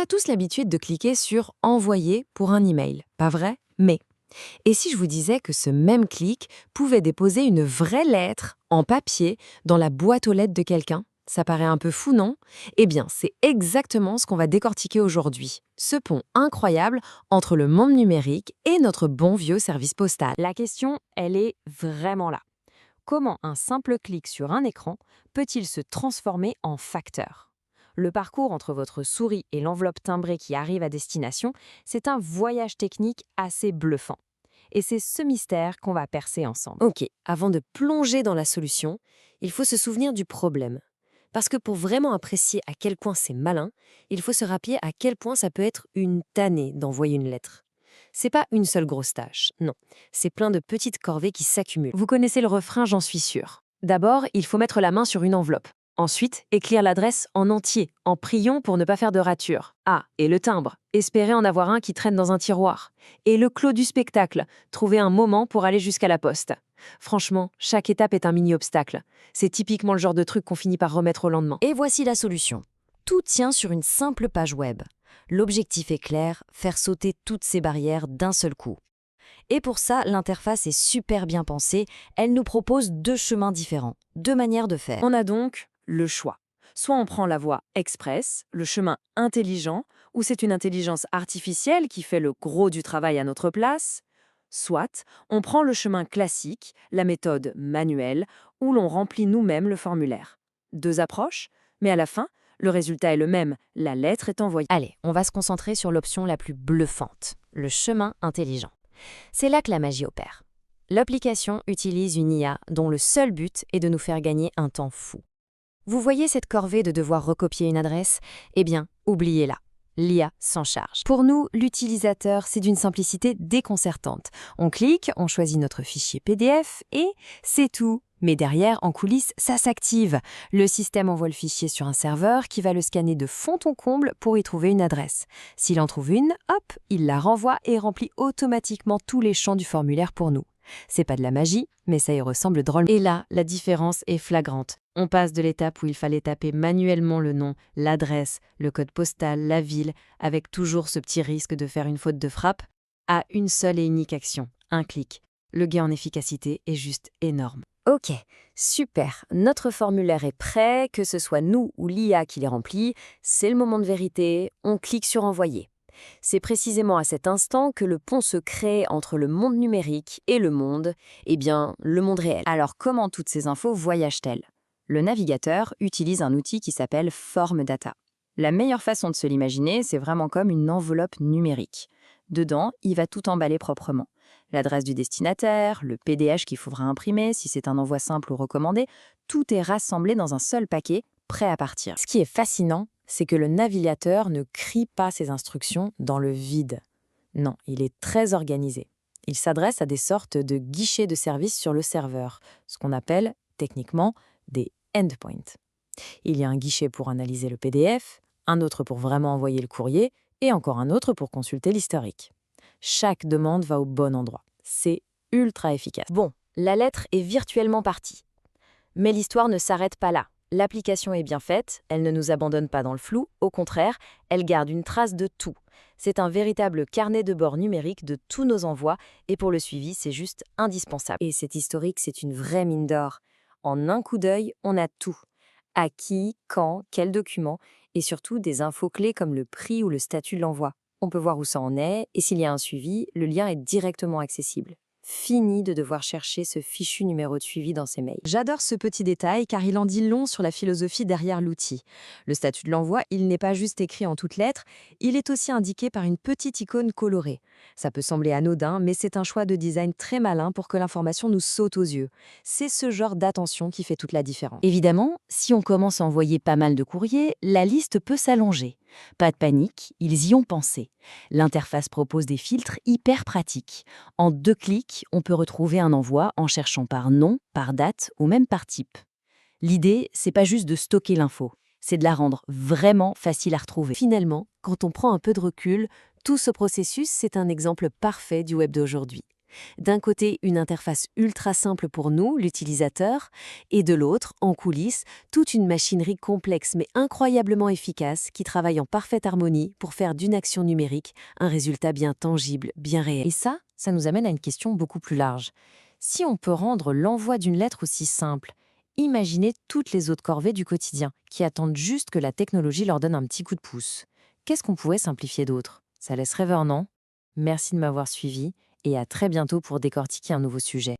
a tous l'habitude de cliquer sur « Envoyer » pour un email, pas vrai? Mais, et si je vous disais que ce même clic pouvait déposer une vraie lettre en papier dans la boîte aux lettres de quelqu'un? Ça paraît un peu fou, non? Eh bien, c'est exactement ce qu'on va décortiquer aujourd'hui. Ce pont incroyable entre le monde numérique et notre bon vieux service postal. La question, elle est vraiment là. Comment un simple clic sur un écran peut-il se transformer en facteur? Le parcours entre votre souris et l'enveloppe timbrée qui arrive à destination, c'est un voyage technique assez bluffant. Et c'est ce mystère qu'on va percer ensemble. Ok, avant de plonger dans la solution, il faut se souvenir du problème. Parce que pour vraiment apprécier à quel point c'est malin, il faut se rappeler à quel point ça peut être une tannée d'envoyer une lettre. C'est pas une seule grosse tâche, non. C'est plein de petites corvées qui s'accumulent. Vous connaissez le refrain, j'en suis sûre. D'abord, il faut mettre la main sur une enveloppe. Ensuite, écrire l'adresse en entier, en priant pour ne pas faire de rature. Ah, et le timbre. Espérer en avoir un qui traîne dans un tiroir. Et le clos du spectacle. Trouver un moment pour aller jusqu'à la poste. Franchement, chaque étape est un mini-obstacle. C'est typiquement le genre de truc qu'on finit par remettre au lendemain. Et voici la solution. Tout tient sur une simple page web. L'objectif est clair, faire sauter toutes ces barrières d'un seul coup. Et pour ça, l'interface est super bien pensée. Elle nous propose deux chemins différents, deux manières de faire. On a donc le choix. Soit on prend la voie express, le chemin intelligent, où c'est une intelligence artificielle qui fait le gros du travail à notre place. Soit on prend le chemin classique, la méthode manuelle, où l'on remplit nous-mêmes le formulaire. Deux approches, mais à la fin, le résultat est le même, la lettre est envoyée. Allez, on va se concentrer sur l'option la plus bluffante, le chemin intelligent. C'est là que la magie opère. L'application utilise une IA dont le seul but est de nous faire gagner un temps fou. Vous voyez cette corvée de devoir recopier une adresse? Eh bien, oubliez-la. L'IA s'en charge. Pour nous, l'utilisateur, c'est d'une simplicité déconcertante. On clique, on choisit notre fichier PDF et c'est tout. Mais derrière, en coulisses, ça s'active. Le système envoie le fichier sur un serveur qui va le scanner de fond en comble pour y trouver une adresse. S'il en trouve une, hop, il la renvoie et remplit automatiquement tous les champs du formulaire pour nous. C'est pas de la magie, mais ça y ressemble drôlement. Et là, la différence est flagrante. On passe de l'étape où il fallait taper manuellement le nom, l'adresse, le code postal, la ville, avec toujours ce petit risque de faire une faute de frappe, à une seule et unique action, un clic. Le gain en efficacité est juste énorme. Ok, super, notre formulaire est prêt, que ce soit nous ou l'IA qui les remplit, c'est le moment de vérité, on clique sur envoyer. C'est précisément à cet instant que le pont se crée entre le monde numérique et le monde réel. Alors comment toutes ces infos voyagent-elles? Le navigateur utilise un outil qui s'appelle Form Data. La meilleure façon de se l'imaginer, c'est vraiment comme une enveloppe numérique. Dedans, il va tout emballer proprement. L'adresse du destinataire, le PDF qu'il faudra imprimer si c'est un envoi simple ou recommandé, tout est rassemblé dans un seul paquet, prêt à partir. Ce qui est fascinant, c'est que le navigateur ne crie pas ses instructions dans le vide. Non, il est très organisé. Il s'adresse à des sortes de guichets de service sur le serveur, ce qu'on appelle techniquement des endpoints. Il y a un guichet pour analyser le PDF, un autre pour vraiment envoyer le courrier et encore un autre pour consulter l'historique. Chaque demande va au bon endroit. C'est ultra efficace. Bon, la lettre est virtuellement partie. Mais l'histoire ne s'arrête pas là. L'application est bien faite, elle ne nous abandonne pas dans le flou, au contraire, elle garde une trace de tout. C'est un véritable carnet de bord numérique de tous nos envois et pour le suivi, c'est juste indispensable. Et cet historique, c'est une vraie mine d'or. En un coup d'œil, on a tout. À qui, quand, quel document et surtout des infos clés comme le prix ou le statut de l'envoi. On peut voir où ça en est et s'il y a un suivi, le lien est directement accessible. Fini de devoir chercher ce fichu numéro de suivi dans ses mails. J'adore ce petit détail car il en dit long sur la philosophie derrière l'outil. Le statut de l'envoi, il n'est pas juste écrit en toutes lettres, il est aussi indiqué par une petite icône colorée. Ça peut sembler anodin, mais c'est un choix de design très malin pour que l'information nous saute aux yeux. C'est ce genre d'attention qui fait toute la différence. Évidemment, si on commence à envoyer pas mal de courriers, la liste peut s'allonger. Pas de panique, ils y ont pensé. L'interface propose des filtres hyper pratiques. En 2 clics, on peut retrouver un envoi en cherchant par nom, par date ou même par type. L'idée, c'est pas juste de stocker l'info, c'est de la rendre vraiment facile à retrouver. Finalement, quand on prend un peu de recul, tout ce processus, c'est un exemple parfait du web d'aujourd'hui. D'un côté, une interface ultra simple pour nous, l'utilisateur, et de l'autre, en coulisses, toute une machinerie complexe mais incroyablement efficace qui travaille en parfaite harmonie pour faire d'une action numérique un résultat bien tangible, bien réel. Et ça nous amène à une question beaucoup plus large. Si on peut rendre l'envoi d'une lettre aussi simple, imaginez toutes les autres corvées du quotidien qui attendent juste que la technologie leur donne un petit coup de pouce. Qu'est-ce qu'on pourrait simplifier d'autre? Ça laisse rêveur, non? Merci de m'avoir suivi et à très bientôt pour décortiquer un nouveau sujet.